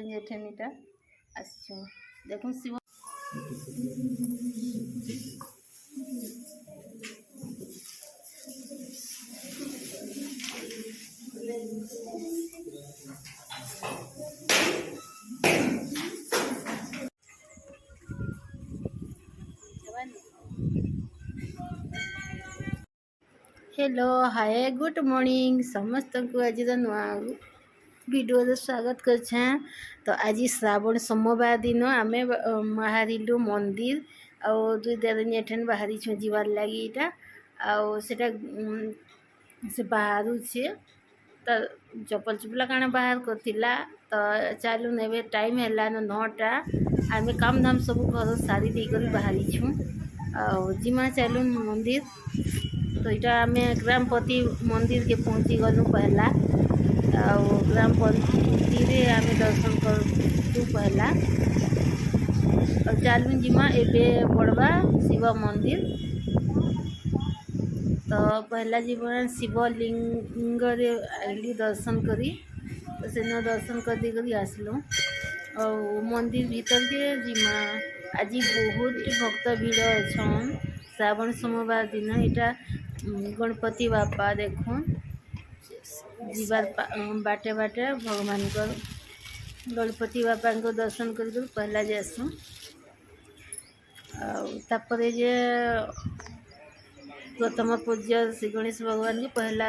जेठेनीटा आसछु देखो Shiv hello hi good morning समस्त को आज नुआ वीडियो स्वागत कर। तो आज श्रावण सोमवार दिन आम बाहरिलु मंदिर आउ दुई दिन एठन बाहरी छु जीवार लगी इटा आउ सेटा से बाहर छे तो चप्पल चुपला काना बाहर करथिला तो चालू नेबे टाइम हैला 9टा आम काम धाम सब घर सारी देकर बाहरी छु आउ जिमा चालू मंदिर। तो यहाँ आम ग्रामपति मंदिर के पहुँची गलु पहला आउ ग्रामपति रे आम दर्शन करूँ पहला और चालू जिमा एबे पड़वा शिव मंदिर। तो पहला जीवन शिवलिंग रे आइली दर्शन करी तो से दर्शन कर दी आसलु और मंदिर भीतर के जिमा आज बहुत भक्त भीड़ अच्छन श्रावण सोमवार दिन इटा गणपति बापा देखो जीवार बाटे बाटे भगवान को गणपति बापा को दर्शन कर पहला जासु तापरे जे प्रथम पूज्य श्री गणेश भगवान के पहला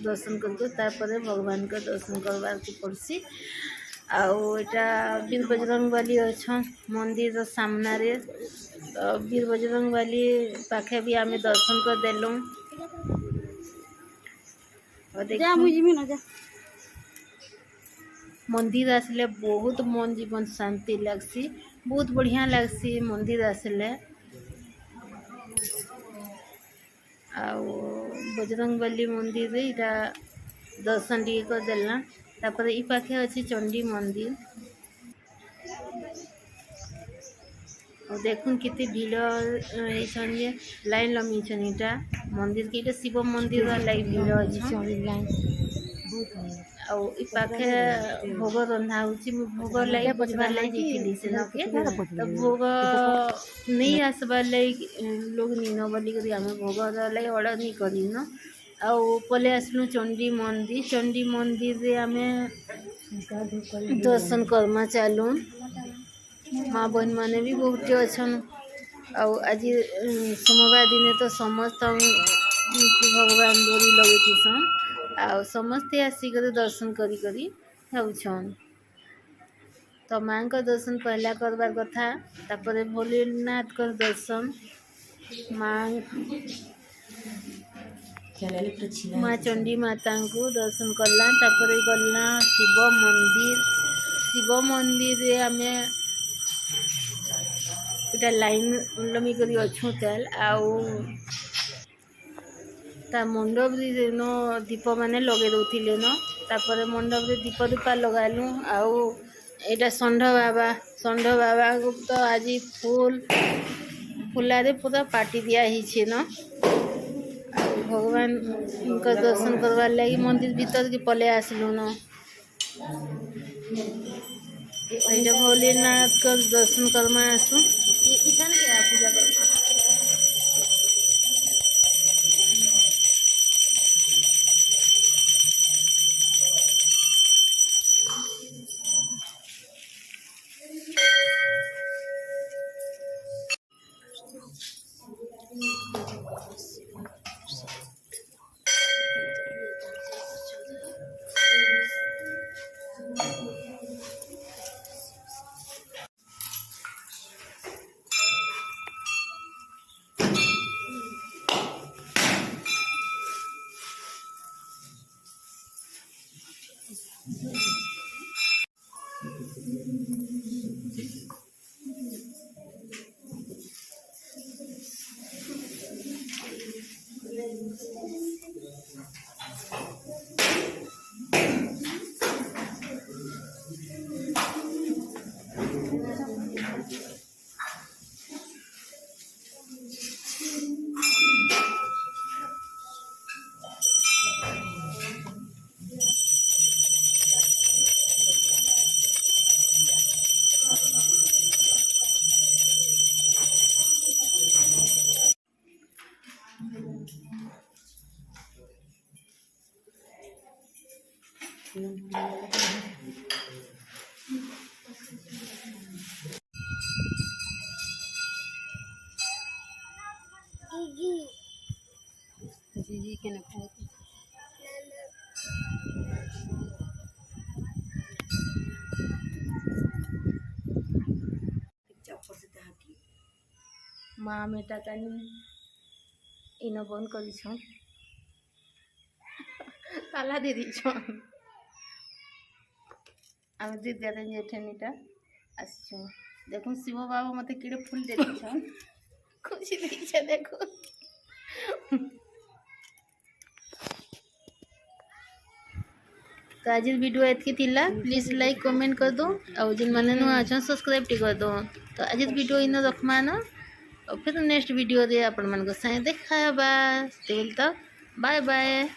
दर्शन कर भगवान का दर्शन करवार को पड़सी। आटा वीर बजरंग वाली अच्छा मंदिर सामना रे तो वीर बजरंग वाली पाखे भी आम दर्शन कर देलु मंदिर आसले बहुत मन जीवन शांति लगसी बहुत बढ़िया लगसी मंदिर आसले बजरंग बली मंदिर रे इटा दर्शन टी कर देला तापर ई पाखे अच्छी चंडी मंदिर और देखुन कितने भीड़ ये लाइन लमी इटा मंदिर के शिव मंदिर लाइन भीड़ अच्छे पाखे भोग रंधा भोग लगे बचवार लगी तो भोग नहीं आसबार लगी लोग नीन बोलिक आम भोग लगे अर्डर नहीं करन आउ पले आसलु चंडी मंदिर रे आम दर्शन करमा चालू माँ बहन मैंने भी बहुत अच्छन आज सोमवार दिन तो समस्त भगवान डोरी लगे आ समस्ते आसिक दर्शन करी होउछन। तो माँ का दर्शन पहला करवार कथा तापर भोलेनाथ का दर्शन माँ चंडी माता को दर्शन करला तापर गला शिव मंदिर रे आम इटा लाइन लमी करी अच्छु तेल ता मंडप नो दीप माने लगे दौले न तापर मंडप रे दीप दुपा लगालु आटा षंढ बाबा को तो आज फुला रे पूरा पार्टी दिया ही न भगवान का दर्शन करवार लगी मंदिर भीतर के पले आसलु न भोलेनाथ का दर्शन करमा आसु इठान के पूजा करमा केने खाए माँ मेटा कानी इन बंद कर ताला दे दीछ आम दीदी दादा जेठनीटा आस देखो शिव बाबा मत कि फुल दे दीछ खुशी दीछे देखो तो आज वीडियो एतकी थिला प्लीज लाइक कमेंट कर दो और जिन मैंने नुआ अच्छा सब्सक्राइब टी कर दो तो आज वीडियो इन रखमा ना और फिर नेक्स्ट वीडियो दे आपण मन को साथ देखा बस तक बाय बाय।